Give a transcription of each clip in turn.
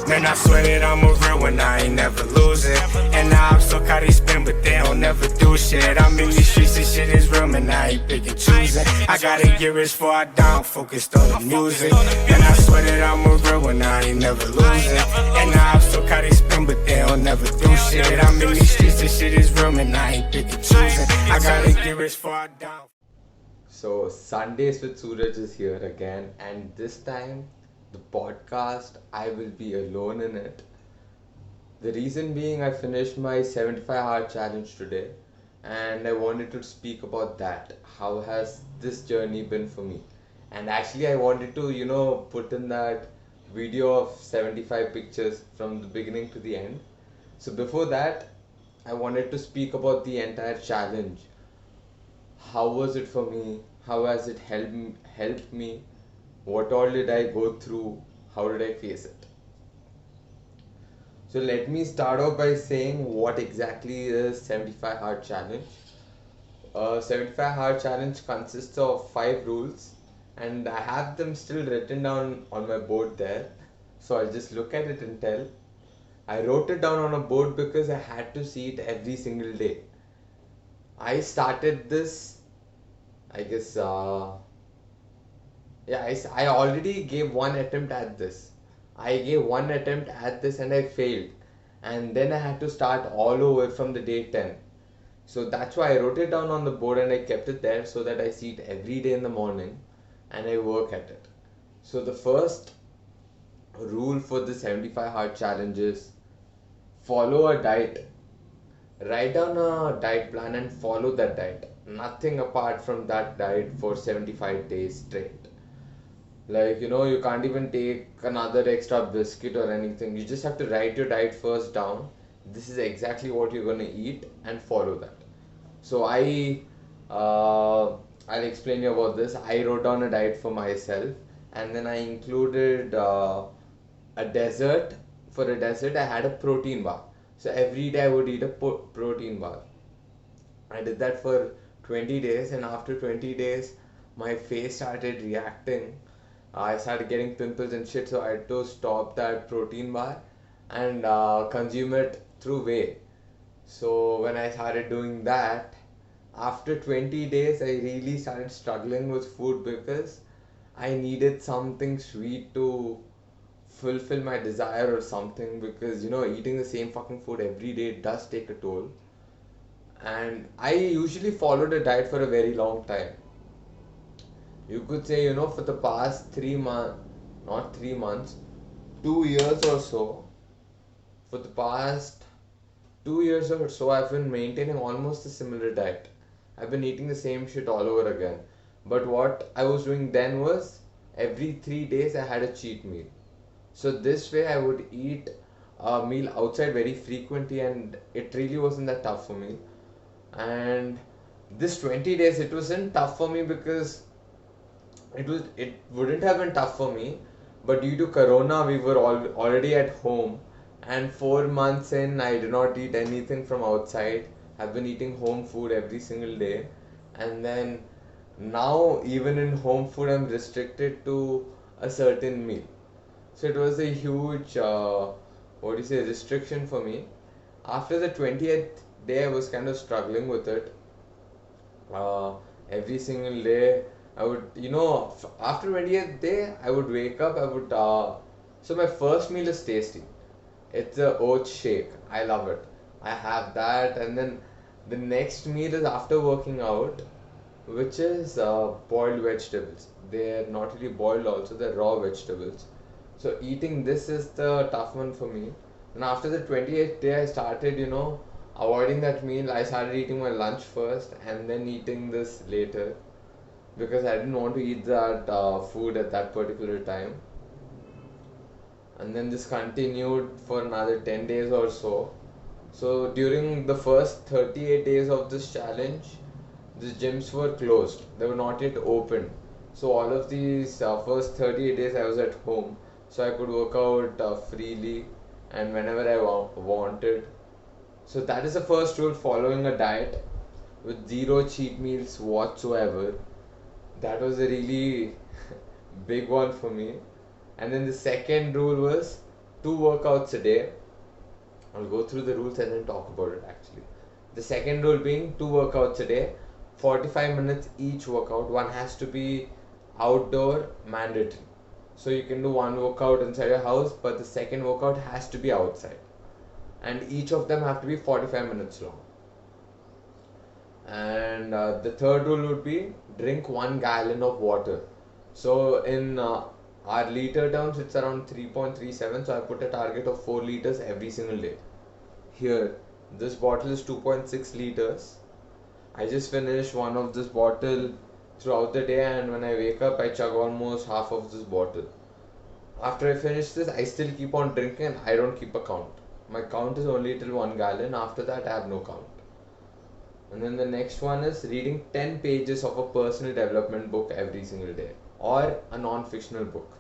Man, I swear that I'm a real one, I ain't never losing. And now I'm so caught they spin, but they don't never do shit. I'm in these streets, this shit is real, man, I ain't picking choosing. I gotta get rich before I die, I'm focused on the music. And I swear that I'm a real one, I ain't never losing. And now I'm so caught they spin, but they don't never do shit. I'm in these streets, this shit is real, man, I ain't picking choosing. I gotta get rich before I die. So, Sundays with Suraj is here again, and this time the podcast, I will be alone in it. The reason being, I finished my 75-hour challenge today, and I wanted to speak about that. How has this journey been for me? And actually, I wanted to, put in that video of 75 pictures from the beginning to the end. So, before that, I wanted to speak about the entire challenge. How was it for me? How has it helped me? What all did I go through? How did I face it? So let me start off by saying what exactly is 75-hour challenge. A 75-hour challenge consists of 5 rules, and I have them still written down on my board there. So I'll just look at it and tell. I wrote it down on a board because I had to see it every single day. I started this, I guess, I already gave one attempt at this. I gave one attempt at this and I failed. And then I had to start all over from the day 10. So that's why I wrote it down on the board and I kept it there so that I see it every day in the morning and I work at it. So the first rule for the 75-hour challenge is follow a diet. Write down a diet plan and follow that diet. Nothing apart from that diet for 75 days straight. Like, you can't even take another extra biscuit or anything. You just have to write your diet first down. This is exactly what you're going to eat and follow that. So I'll explain you about this. I wrote down a diet for myself and then I included a dessert. For a dessert, I had a protein bar. So every day I would eat a protein bar. I did that for 20 days and after 20 days, my face started reacting. I started getting pimples and shit, so I had to stop that protein bar and consume it through whey. So when I started doing that, after 20 days, I really started struggling with food because I needed something sweet to fulfill my desire or something, because eating the same fucking food every day does take a toll. And I usually followed a diet for a very long time. You could say, for the past 3 months, not 3 months, 2 years or so, for the past 2 years or so, I've been maintaining almost a similar diet. I've been eating the same shit all over again. But what I was doing then was, every 3 days I had a cheat meal. So this way I would eat a meal outside very frequently and it really wasn't that tough for me. And this 20 days, it wasn't tough for me because it wouldn't have been tough for me, but due to corona we were already at home, and 4 months in I did not eat anything from outside. I've been eating home food every single day, and then now even in home food I'm restricted to a certain meal. So it was a huge restriction for me. After the 20th day I was kind of struggling with it. Every single day I would, after 20th day, I would wake up, so my first meal is tasty. It's a oat shake. I love it. I have that, and then the next meal is after working out, which is boiled vegetables. They're not really boiled also, they're raw vegetables. So eating this is the tough one for me. And after the 28th day, I started, avoiding that meal. I started eating my lunch first and then eating this later, because I didn't want to eat that food at that particular time. And then this continued for another 10 days or so. So during the first 38 days of this challenge, the gyms were closed. They were not yet open. So all of these first 38 days I was at home. So I could work out freely and whenever I wanted. So that is the first rule, following a diet with zero cheat meals whatsoever. That was a really big one for me. And then the second rule was 2 workouts a day. I'll go through the rules and then talk about it actually. The second rule being 2 workouts a day, 45 minutes each workout. One has to be outdoor mandatory. So you can do one workout inside your house, but the second workout has to be outside. And each of them have to be 45 minutes long. And the third rule would be drink 1 gallon of water. So in our liter terms, it's around 3.37. So I put a target of 4 liters every single day. Here, this bottle is 2.6 liters. I just finished one of this bottle throughout the day, and when I wake up, I chug almost half of this bottle. After I finish this, I still keep on drinking and I don't keep a count. My count is only till 1 gallon. After that, I have no count. And then the next one is reading 10 pages of a personal development book every single day, or a non-fictional book.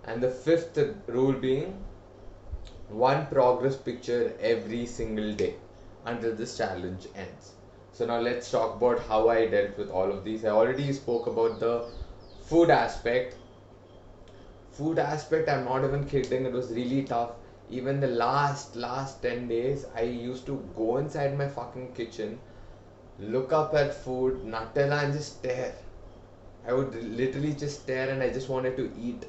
And the fifth rule being 1 progress picture every single day until this challenge ends. So now let's talk about how I dealt with all of these. I already spoke about the food aspect. I'm not even kidding, it was really tough. Even the last 10 days, I used to go inside my fucking kitchen, look up at food, Nutella, and just stare. I would literally just stare, and I just wanted to eat.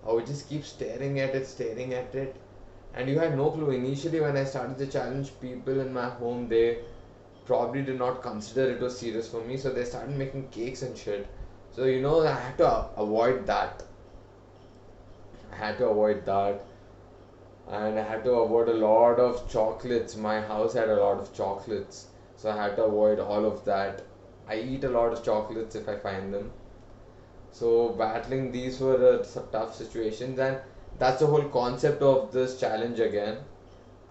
I would just keep staring at it. And you had no clue. Initially, when I started the challenge, people in my home, they probably did not consider it was serious for me, so they started making cakes and shit. So I had to avoid that. And I had to avoid a lot of chocolates. My house had a lot of chocolates, so I had to avoid all of that. I eat a lot of chocolates if I find them. So battling these were some tough situations, and that's the whole concept of this challenge again,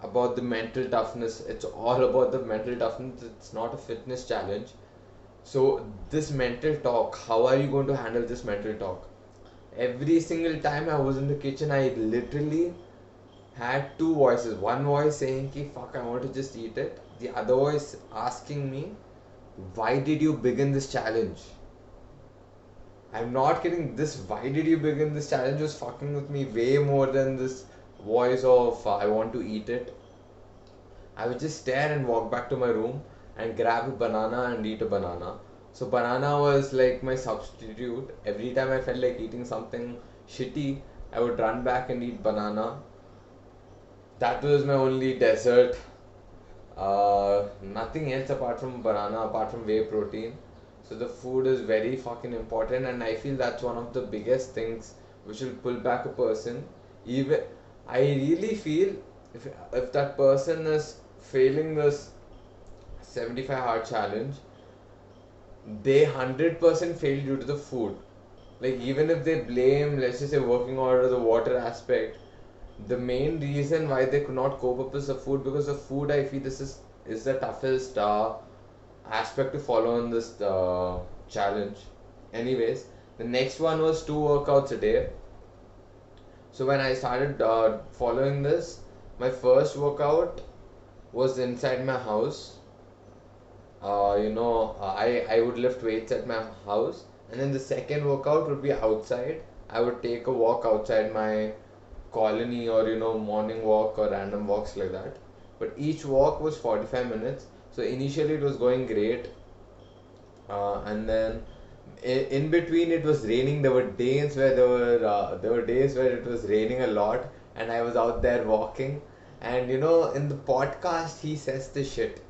about the mental toughness. It's all about the mental toughness. It's not a fitness challenge. So this mental talk, how are you going to handle this mental talk? Every single time I was in the kitchen, I literally had 2 voices. One voice saying ki fuck, I want to just eat it. The other voice asking me, why did you begin this challenge? I'm not kidding. This why did you begin this challenge was fucking with me way more than this voice of I want to eat it. I would just stare and walk back to my room and grab a banana and eat a banana. So banana was like my substitute. Every time I felt like eating something shitty, I would run back and eat banana. That was my only dessert. Nothing else apart from banana, apart from whey protein. So the food is very fucking important, and I feel that's one of the biggest things which will pull back a person. Even I really feel if that person is failing this 75-hour challenge, they 100% fail due to the food. Like even if they blame, let's just say, working out or the water aspect, the main reason why they could not cope up is the food, because the food, I feel this is the toughest aspect to follow in this challenge. Anyways, the next one was 2 workouts a day. So when I started following this, my first workout was inside my house. I would lift weights at my house, and then the second workout would be outside. I would take a walk outside my colony, or morning walk or random walks like that. But each walk was 45 minutes. So initially it was going great, and then in between it was raining. There were days where it was raining a lot, and I was out there walking. And in the podcast he says this shit.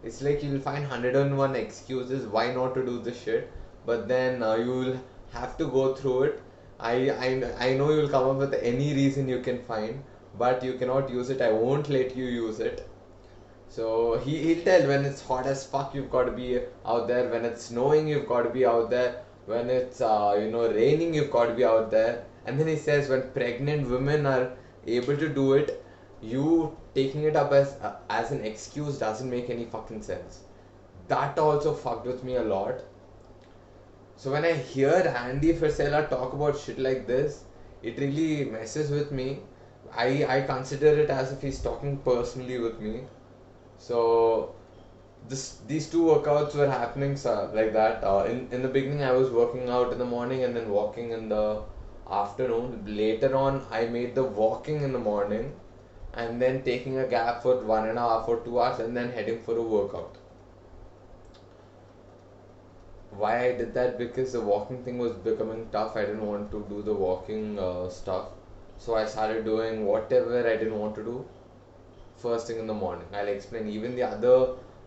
It's like you'll find 101 excuses why not to do this shit, but then you'll have to go through it. I know you'll come up with any reason you can find, but you cannot use it. I won't let you use it. So he'll tell, when it's hot as fuck, you've got to be out there. When it's snowing, you've got to be out there. When it's raining, you've got to be out there. And then he says, when pregnant women are able to do it, you taking it up as an excuse doesn't make any fucking sense. That also fucked with me a lot. So when I hear Andy Frisella talk about shit like this, it really messes with me. I consider it as if he's talking personally with me. So these 2 workouts were happening like that. In the beginning, I was working out in the morning and then walking in the afternoon. Later on, I made the walking in the morning and then taking a gap for 1.5 or 2 hours and then heading for a workout. Why I did that? Because the walking thing was becoming tough. I didn't want to do the walking stuff. So I started doing whatever I didn't want to do first thing in the morning. I'll explain. Even the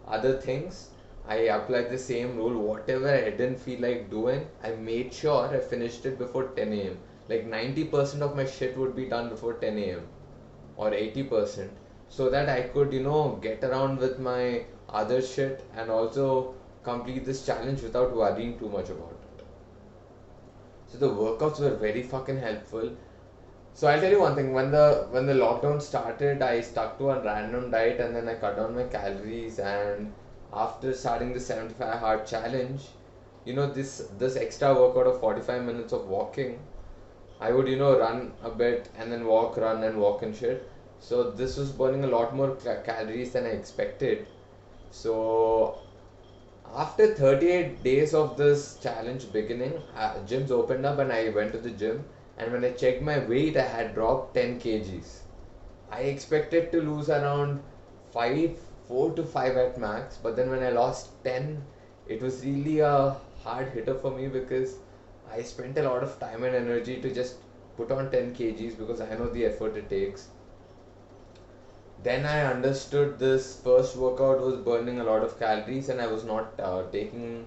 other things, I applied the same rule. Whatever I didn't feel like doing, I made sure I finished it before 10 a.m. Like 90% of my shit would be done before 10 a.m. or 80%, so that I could, get around with my other shit and also complete this challenge without worrying too much about it. So the workouts were very fucking helpful. So I'll tell you one thing. When the lockdown started, I stuck to a random diet and then I cut down my calories. And after starting the 75 hard challenge, this extra workout of 45 minutes of walking, I would run a bit and then walk, run and walk and shit. So this was burning a lot more calories than I expected. So after 38 days of this challenge beginning, gyms opened up and I went to the gym. And when I checked my weight, I had dropped 10 kgs. I expected to lose around 4 to 5 at max. But then when I lost 10, it was really a hard hitter for me because I spent a lot of time and energy to just put on 10 kgs because I know the effort it takes. Then I understood this first workout was burning a lot of calories and I was not taking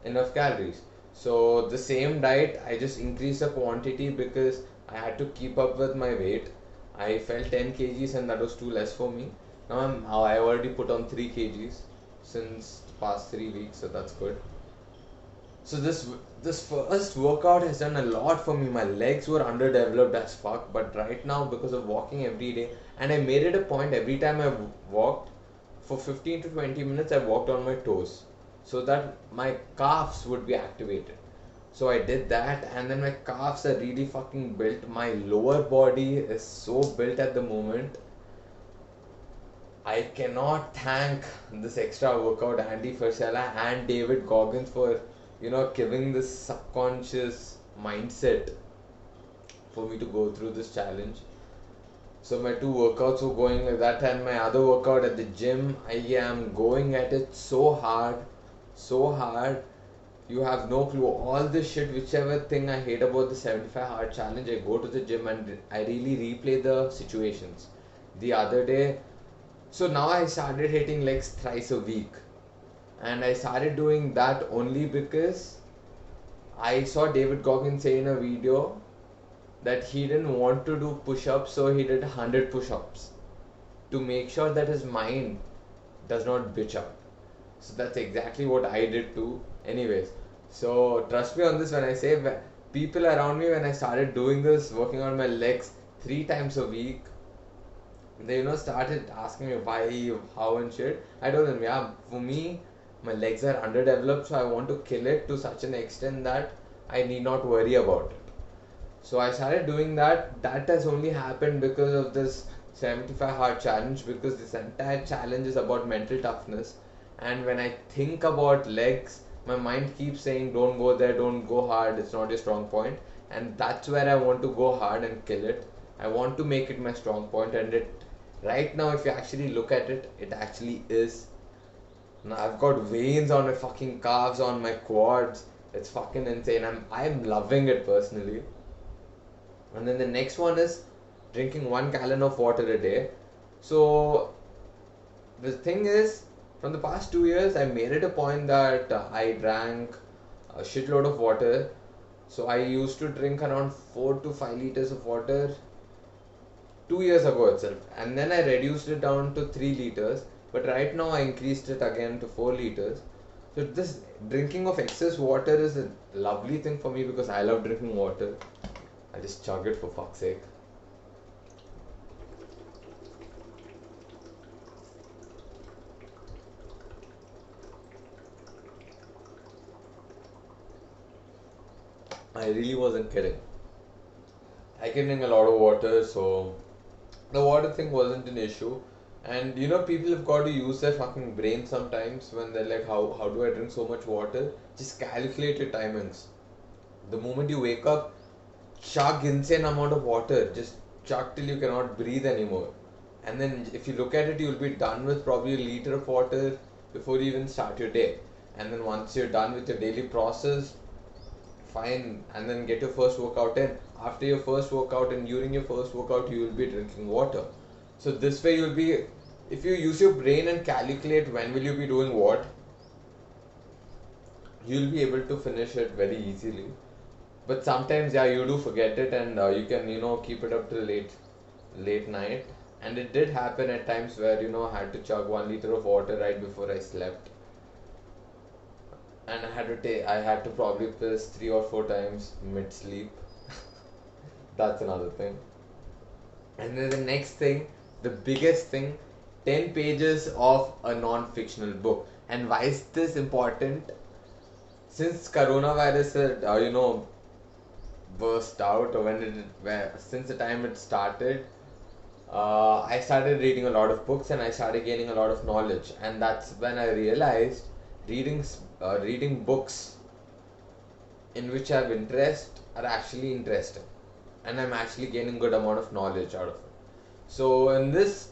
enough calories. So the same diet, I just increased the quantity because I had to keep up with my weight. I felt 10 kgs and that was too less for me. Now I already put on 3 kgs since the past 3 weeks, so that's good. So this first workout has done a lot for me. My legs were underdeveloped as fuck, but right now because of walking every day, and I made it a point every time I walked for 15 to 20 minutes, I walked on my toes so that my calves would be activated. So I did that, and then my calves are really fucking built. My lower body is so built at the moment. I cannot thank this extra workout Andy Frisella and David Goggins for giving this subconscious mindset for me to go through this challenge. So my 2 workouts were going like that, and my other workout at the gym, I am going at it so hard, so hard. You have no clue. All this shit, whichever thing I hate about the 75 hard challenge, I go to the gym and I really replay the situations. The other day, so now I started hitting legs thrice a week. And I started doing that only because I saw David Goggins say in a video that he didn't want to do push-ups, so he did 100 push-ups to make sure that his mind does not bitch out. So that's exactly what I did too. Anyways, so trust me on this when I say people around me, when I started doing this, working on my legs 3 times a week, they started asking me why, how and shit. I told them, yeah, for me, my legs are underdeveloped, so I want to kill it to such an extent that I need not worry about it. So I started doing that. That has only happened because of this 75 hard challenge, because this entire challenge is about mental toughness. And when I think about legs, my mind keeps saying, don't go there, don't go hard, it's not your strong point. And that's where I want to go hard and kill it. I want to make it my strong point, and it right now, if you actually look at it, it actually is. Now I've got veins on my fucking calves, on my quads. It's fucking insane. I'm loving it personally. And then the next one is drinking 1 gallon of water a day. So the thing is, from the past 2 years, I made it a point that I drank a shitload of water. So I used to drink around 4 to 5 liters of water 2 years ago itself, and then I reduced it down to 3 liters. But right now I increased it again to 4 liters. So this drinking of excess water is a lovely thing for me because I love drinking water. I just chug it for fuck's sake. I really wasn't kidding. I can drink a lot of water, so the water thing wasn't an issue. And people have got to use their fucking brain sometimes when they're like, how do I drink so much water? Just calculate your timings. The moment you wake up, chug insane amount of water, just chug till you cannot breathe anymore. And then if you look at it, you'll be done with probably a liter of water before you even start your day. And then once you're done with your daily process, fine, and then get your first workout in. After your first workout and during your first workout, you will be drinking water. So this way you'll be, if you use your brain and calculate when will you be doing what, you'll be able to finish it very easily. But sometimes, yeah, you do forget it, and you can, keep it up till late night. And it did happen at times where, I had to chug 1 liter of water right before I slept. And I had to probably piss 3 or 4 times mid sleep. That's another thing. And then the next thing, the biggest thing, 10 pages of a non-fictional book. And why is this important? Since coronavirus had, burst out, or since the time it started, I started reading a lot of books and I started gaining a lot of knowledge. And that's when I realized reading books in which I have interest are actually interesting, and I'm actually gaining good amount of knowledge out of it. So in this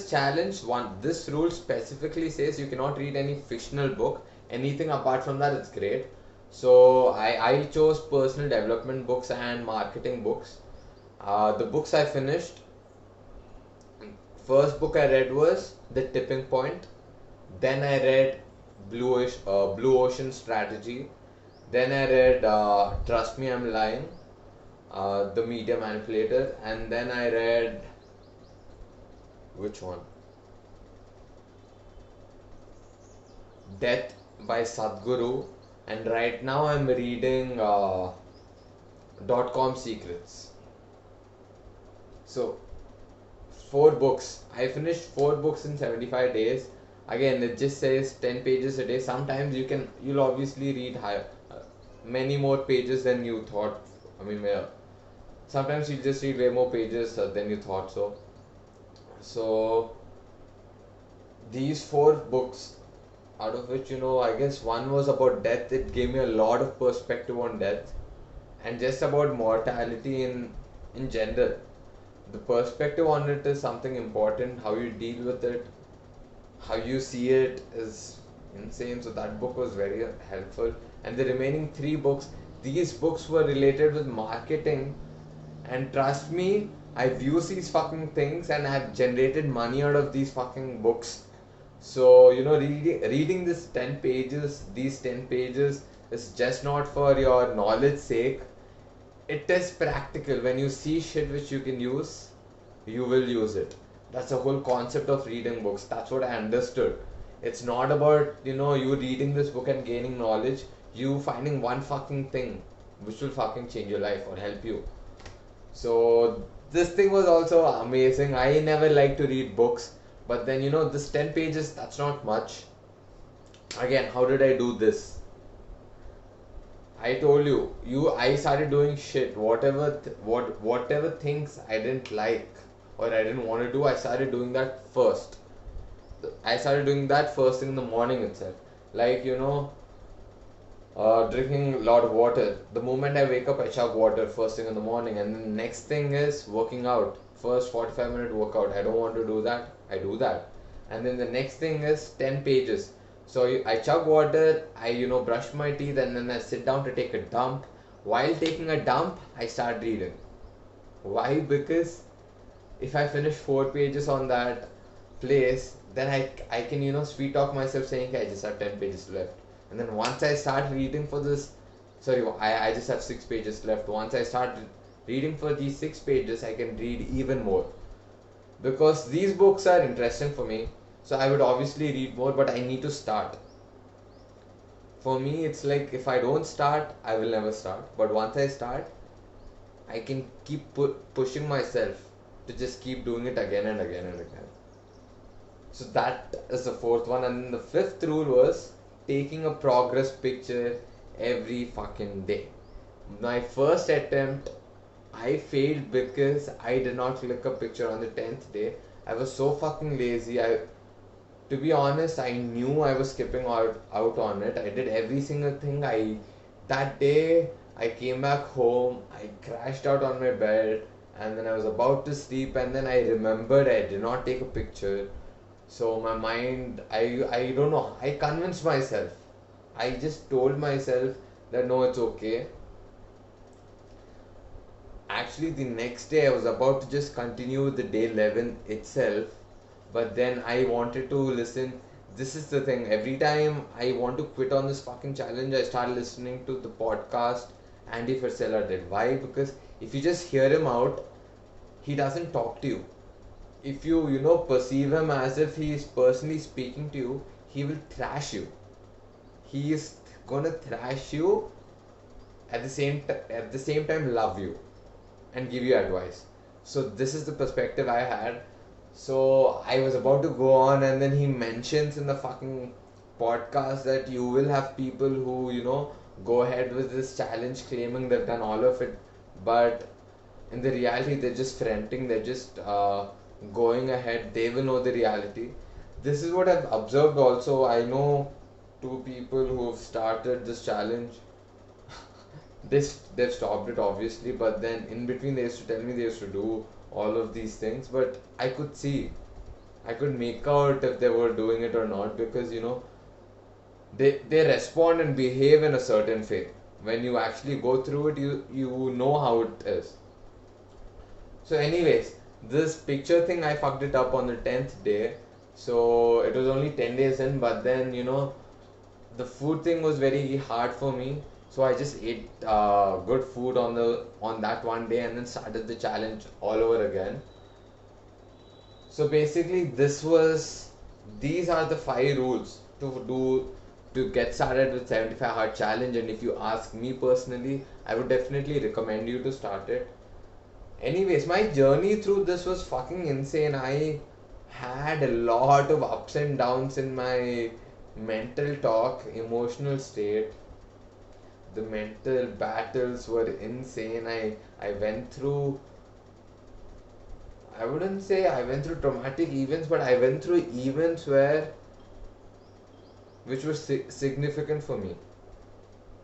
challenge, this rule specifically says you cannot read any fictional book. Anything apart from that, it's great. So I chose personal development books and marketing books. The books I finished. First book I read was The Tipping Point. Then I read Blue Ocean Strategy. Then I read Trust Me, I'm Lying, The Media Manipulator. And then I read, which one? Death by Sadhguru. And right now I'm reading .com Secrets. So 4 books. I finished 4 books in 75 days. Again, it just says 10 pages a day. Sometimes you'll obviously read many more pages than you thought. Sometimes you just read way more pages than you thought so. So these 4 books, out of which, I guess one was about death. It gave me a lot of perspective on death and just about mortality in general. The perspective on it is something important. How you deal with it, how you see it is insane. So that book was very helpful. And the remaining 3 books, these books were related with marketing. And trust me, I've used these fucking things and I've generated money out of these fucking books. So, reading these 10 pages is just not for your knowledge sake. It is practical. When you see shit which you can use, you will use it. That's the whole concept of reading books. That's what I understood. It's not about, you reading this book and gaining knowledge. You finding one fucking thing which will fucking change your life or help you. So this thing was also amazing. I never like to read books. But then, this 10 pages, that's not much. Again, how did I do this? I told I started doing shit. Whatever things I didn't like or I didn't want to do, I started doing that first. I started doing that first thing in the morning itself. Like, drinking a lot of water. The moment I wake up, I chug water first thing in the morning. And then the next thing is working out. First 45-minute workout. I don't want to do that. I do that. And then the next thing is 10 pages. So I chug water, I brush my teeth, and then I sit down to take a dump. While taking a dump, I start reading. Why? Because if I finish 4 pages on that place, then I can sweet talk myself saying, okay, I just have 10 pages left. And then once I start reading for this, I just have 6 pages left. Once I start reading for these 6 pages, I can read even more. Because these books are interesting for me. So I would obviously read more, but I need to start. For me, it's like if I don't start, I will never start. But once I start, I can keep pushing myself to just keep doing it again and again and again. So that is the 4th one. And then the 5th rule was taking a progress picture every fucking day. My first attempt, I failed because I did not click a picture on the 10th day. I was so fucking lazy. To be honest, I knew I was skipping out on it. I did every single thing. That day, I came back home, I crashed out on my bed, and then I was about to sleep, and then I remembered I did not take a picture. So my mind, I don't know, I convinced myself. I just told myself that no, it's okay. Actually, the next day I was about to just continue the day 11 itself, but then I wanted to listen. This is the thing, every time I want to quit on this fucking challenge, I start listening to the podcast Andy Frisella did. Why? Because if you just hear him out, he doesn't talk to you. If you perceive him as if he is personally speaking to you, he will thrash you. He is gonna thrash you at the same time love you and give you advice. So this is the perspective I had. So I was about to go on, and then he mentions in the fucking podcast that you will have people who go ahead with this challenge claiming they've done all of it, but in the reality they're just fronting, they're just going ahead, they will know the reality. This is what I've observed also. I know two people who have started this challenge. They've stopped it obviously, but then in between they used to tell me they used to do all of these things, but I could make out if they were doing it or not, because they respond and behave in a certain way. When you actually go through it, you know how it is. So anyways, this picture thing, I fucked it up on the 10th day. So it was only 10 days in, but then the food thing was very hard for me. So I just ate good food on that one day, and then started the challenge all over again. So basically, these are the 5 rules to get started with 75 hard challenge. And if you ask me personally, I would definitely recommend you to start it. Anyways, my journey through this was fucking insane. I had a lot of ups and downs in my mental talk, emotional state. The mental battles were insane. I went through, I wouldn't say I went through traumatic events, but I went through events which were significant for me.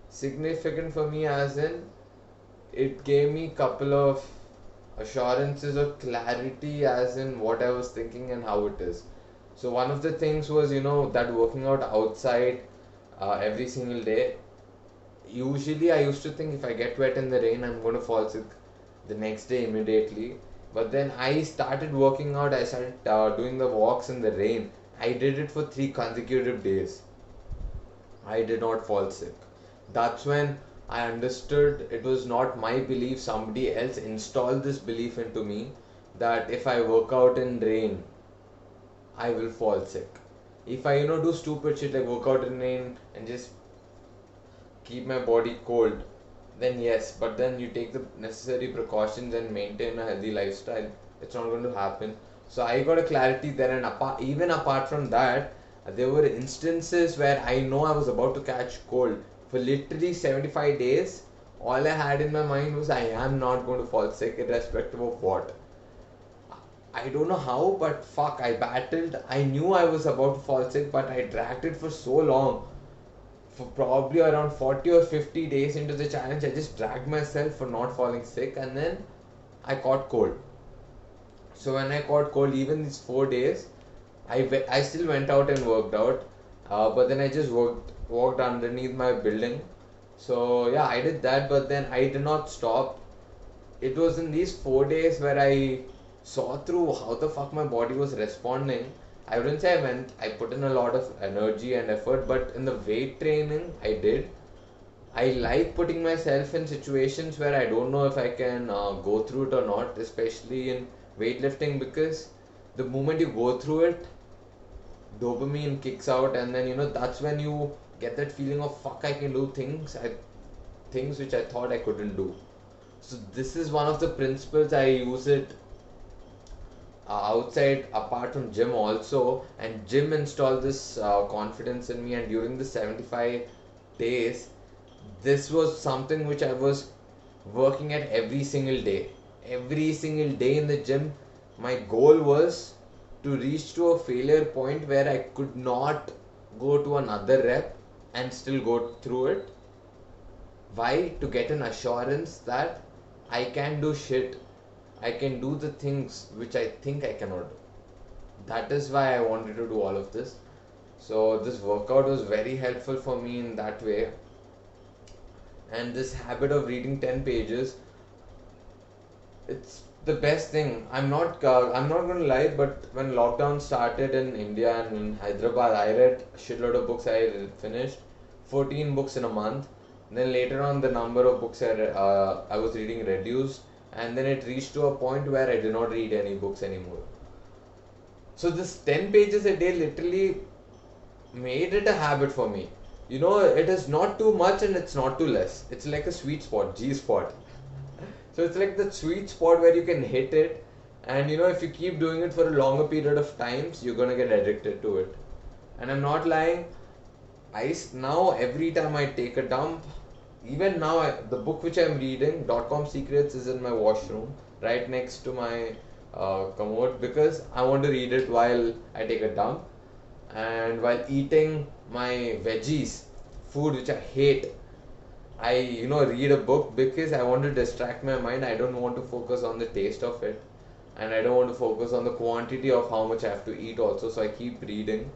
Significant for me as in, it gave me couple of assurances or clarity as in what I was thinking and how it is. So one of the things was that working out outside every single day. Usually I used to think if I get wet in the rain, I'm going to fall sick the next day immediately. But then I started working out, I started doing the walks in the rain. I did it for 3 consecutive days. I did not fall sick. That's when I understood it was not my belief, somebody else installed this belief into me that if I work out in rain, I will fall sick. If I do stupid shit like work out in rain and just keep my body cold, then yes, but then you take the necessary precautions and maintain a healthy lifestyle, it's not going to happen. So I got a clarity there, and even apart from that, there were instances where I know I was about to catch cold. For literally 75 days, all I had in my mind was I am not going to fall sick irrespective of what. I don't know how, but fuck, I battled. I knew I was about to fall sick, but I dragged it for so long. For probably around 40 or 50 days into the challenge, I just dragged myself for not falling sick, and then I caught cold. So when I caught cold, even these 4 days, I still went out and worked out, but then I just walked underneath my building. So yeah, I did that, but then I did not stop. It was in these 4 days where I saw through how the fuck my body was responding. I wouldn't say I put in a lot of energy and effort, but in the weight training, I did. I like putting myself in situations where I don't know if I can go through it or not, especially in weightlifting, because the moment you go through it, dopamine kicks out, and then that's when you get that feeling of fuck, I can do things which I thought I couldn't do. So this is one of the principles. I use it outside apart from gym also, and gym installed this confidence in me. And during the 75 days, this was something which I was working at every single day. Every single day in the gym, my goal was to reach to a failure point where I could not go to another rep and still go through it. Why? To get an assurance that I can do shit. I can do the things which I think I cannot do. That is why I wanted to do all of this. So this workout was very helpful for me in that way. And this habit of reading 10 pages, it's the best thing. I'm not going to lie, but when lockdown started in India and in Hyderabad, I read a shitload of books. I finished 14 books in a month. Then later on, the number of books I was reading reduced, and then it reached to a point where I did not read any books anymore. So this 10 pages a day literally made it a habit for me. It is not too much and it's not too less. It's like a sweet spot, G spot. So it's like the sweet spot where you can hit it, and if you keep doing it for a longer period of times, you're gonna get addicted to it. And I'm not lying. Now every time I take a dump, even now the book which I'm reading, .com Secrets, is in my washroom, right next to my commode, because I want to read it while I take a dump and while eating my veggies, food which I hate. I read a book because I want to distract my mind. I don't want to focus on the taste of it, and I don't want to focus on the quantity of how much I have to eat also. So I keep reading,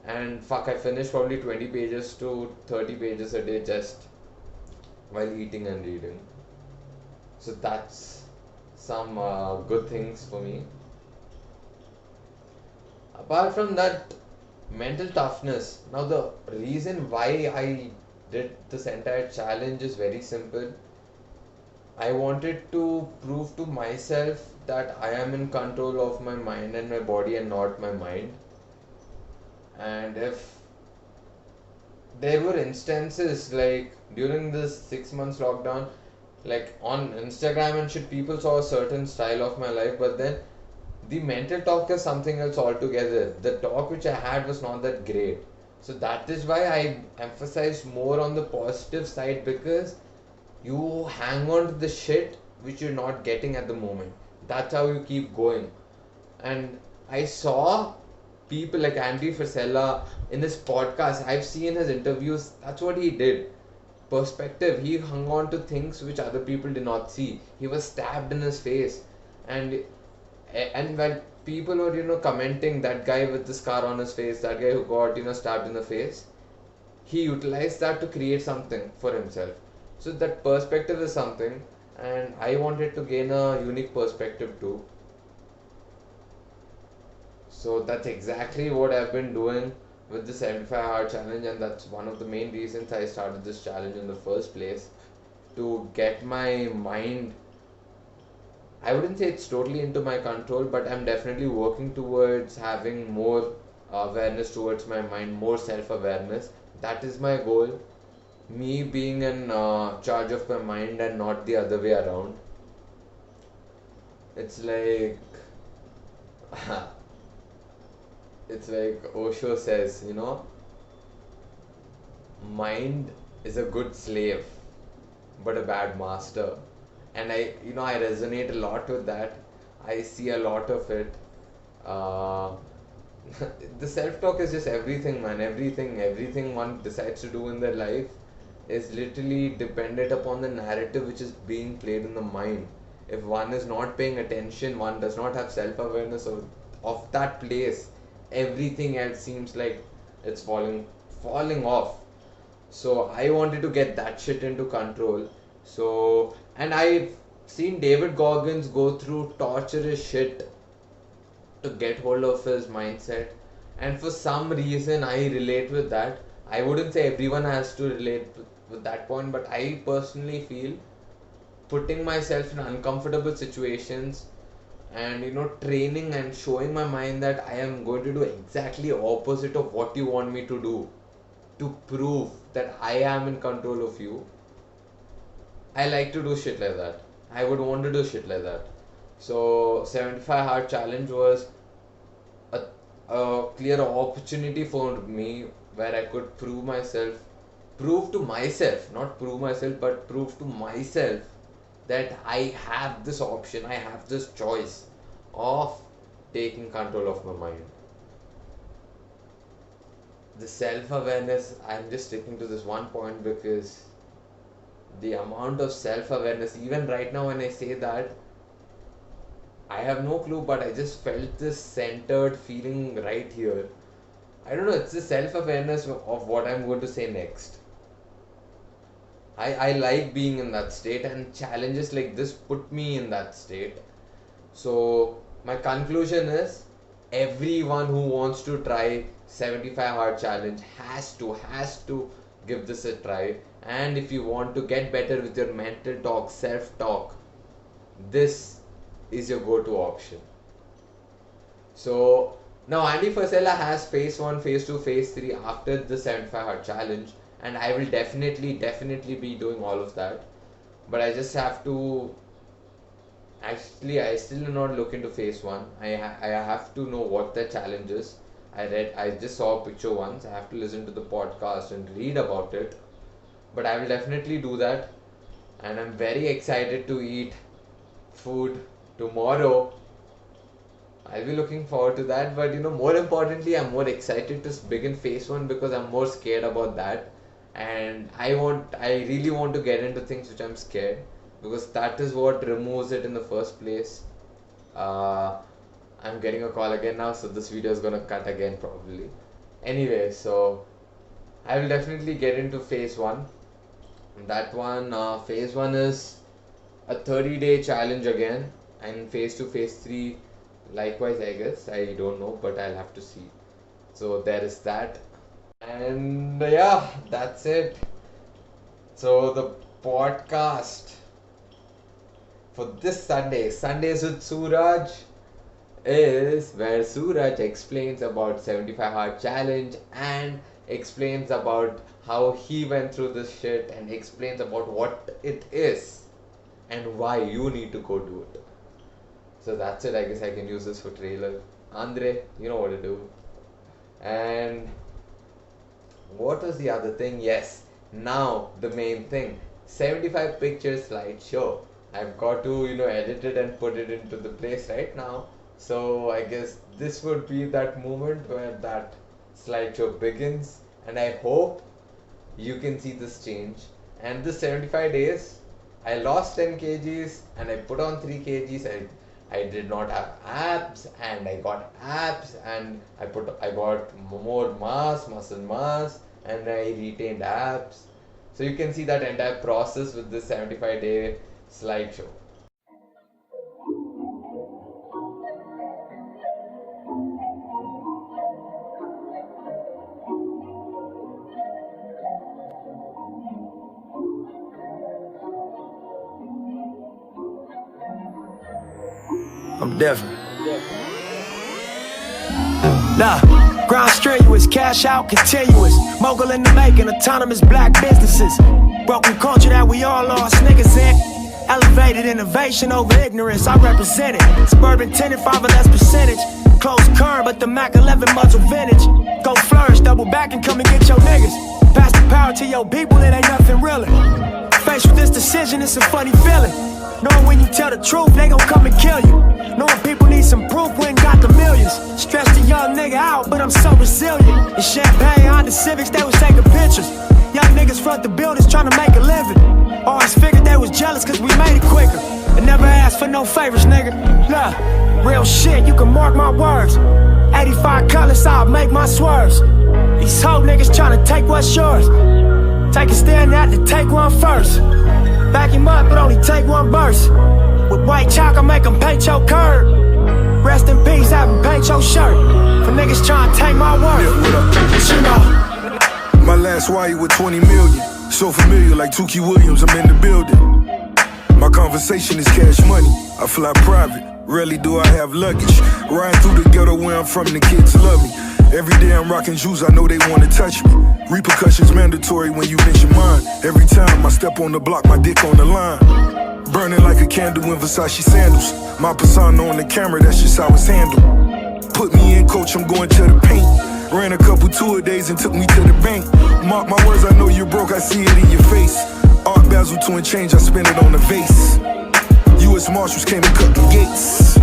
and fuck, I finish probably 20 pages to 30 pages a day just while eating and reading. So that's some good things for me. Apart from that, mental toughness. Now the reason why I did this entire challenge is very simple. I wanted to prove to myself that I am in control of my mind and my body and not my mind. And if there were instances like during this 6 months lockdown, like on Instagram and shit, people saw a certain style of my life, but then the mental talk is something else altogether. The talk which I had was not that great. So that is why I emphasize more on the positive side, because you hang on to the shit which you're not getting at the moment. That's how you keep going. And I saw people like Andy Frisella in his podcast. I've seen his interviews. That's what he did. Perspective. He hung on to things which other people did not see. He was stabbed in his face, and while people were commenting, that guy with the scar on his face, that guy who got stabbed in the face, he utilized that to create something for himself. So that perspective is something, and I wanted to gain a unique perspective too. So that's exactly what I've been doing with the 75-hour challenge, and that's one of the main reasons I started this challenge in the first place, to get my mind. I wouldn't say it's totally into my control, but I'm definitely working towards having more awareness towards my mind, more self awareness. That is my goal. Me being in charge of my mind and not the other way around. It's like it's like Osho says, mind is a good slave, but a bad master. And I resonate a lot with that. I see a lot of it. Uh, the self-talk is just everything, man. Everything one decides to do in their life is literally dependent upon the narrative which is being played in the mind. If one is not paying attention, one does not have self-awareness of that place, everything else seems like it's falling off. So I wanted to get that shit into control. So, and I've seen David Goggins go through torturous shit to get hold of his mindset, and for some reason I relate with that. I wouldn't say everyone has to relate with that point, but I personally feel putting myself in uncomfortable situations and training and showing my mind that I am going to do exactly opposite of what you want me to do, to prove that I am in control of you. I like to do shit like that. I would want to do shit like that. So 75 hard challenge was a, a clear opportunity for me where I could prove to myself, not prove myself, but prove to myself that I have this option, I have this choice of taking control of my mind. The self awareness, I'm just sticking to this one point because the amount of self-awareness, even right now when I say that, I have no clue, but I just felt this centered feeling right here. I don't know, it's the self-awareness of what I'm going to say next. I like being in that state, and challenges like this put me in that state. So my conclusion is, everyone who wants to try 75 hard challenge has to give this a try. And if you want to get better with your mental talk, self-talk, this is your go-to option. So now Andy Frisella has phase 1, phase 2, phase 3 after the 75 hard challenge, and I will definitely be doing all of that. But I just have to, actually I still do not look into phase 1. I have to know what the challenge is. I just saw a picture once. I have to listen to the podcast and read about it. But I will definitely do that, and I'm very excited to eat food tomorrow. I'll be looking forward to that, but more importantly, I'm more excited to begin phase 1 because I'm more scared about that, and I really want to get into things which I'm scared, because that is what removes it in the first place. I'm getting a call again now, so this video is gonna cut again probably. Anyway, so I will definitely get into phase 1. That one, phase 1 is a 30-day challenge again, and phase 2, phase 3 likewise, I guess. I don't know, but I'll have to see. So there is that, and yeah, that's it. So the podcast for this Sundays with Suraj, is where Suraj explains about 75 hard challenge and explains about how he went through this shit and explains about what it is and why you need to go do it. So that's it. I guess I can use this for trailer. Andre, you know what to do. And what was the other thing? Yes, now the main thing, 75 picture slideshow. I've got to edit it and put it into the place right now. So I guess this would be that moment where that slideshow begins, and I hope you can see this change. And the 75 days, I lost 10 kgs and I put on 3 kgs. I did not have abs, and I got abs, and I got more muscle mass, and I retained abs. So you can see that entire process with this 75-day slideshow. I'm different. Nah, ground strenuous, cash out continuous. Mogul in the making, autonomous black businesses. Broken culture that we all lost niggas in. Elevated innovation over ignorance, I represent it. Suburban tenant, 5 or less percentage. Close current, but the Mac 11 muzzle vintage. Go flourish, double back and come and get your niggas. Pass the power to your people, it ain't nothing really. Faced with this decision, it's a funny feeling. Knowing when you tell the truth, they gon' come and kill you. Knowing people need some proof, we ain't got the millions. Stressed a young nigga out, but I'm so resilient. In Champagne, Honda Civics, they was taking pictures. Young niggas front the buildings trying to make a living. Always figured they was jealous cause we made it quicker. I never asked for no favors, nigga. Look, real shit, you can mark my words. 85 colors, I'll make my swerves. These hoe niggas trying to take what's yours. Take a stand out to take one first. Back him up, but only take one burst. With white chalk, I make them paint your curb. Rest in peace, have them paint your shirt. For niggas trying to take my word. But you know, my last wire with 20 million. So familiar like Tukey Williams, I'm in the building. My conversation is cash money. I fly private, rarely do I have luggage. Riding through the ghetto where I'm from, the kids love me. Every day I'm rocking shoes, I know they wanna touch me. Repercussions mandatory when you mention mine. Every time I step on the block, my dick on the line. Burning like a candle in Versace sandals. My persona on the camera, that's just how it's handled. Put me in, coach, I'm going to the paint. Ran a couple tour days and took me to the bank. Mark my words, I know you're broke, I see it in your face. Art Basel to and change, I spend it on the vase. U.S. Marshals came and cut the gates.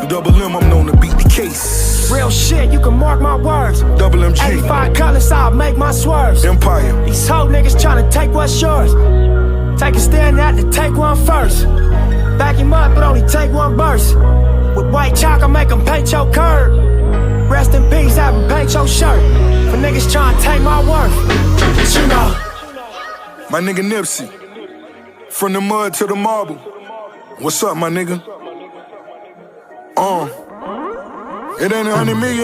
Double M, I'm known to beat the case. real shit, you can mark my words. Double MG. 85 colors, I'll make my swerves. Empire. These hoe niggas tryna take what's yours. Take a stand out to take one first. Back him up, but only take one burst. With white chalk, I make him paint your curb. Rest in peace, have him paint your shirt. For niggas trying to take my worth. But you know. My nigga Nipsey, from the mud to the marble. What's up, my nigga? It ain't 100 million.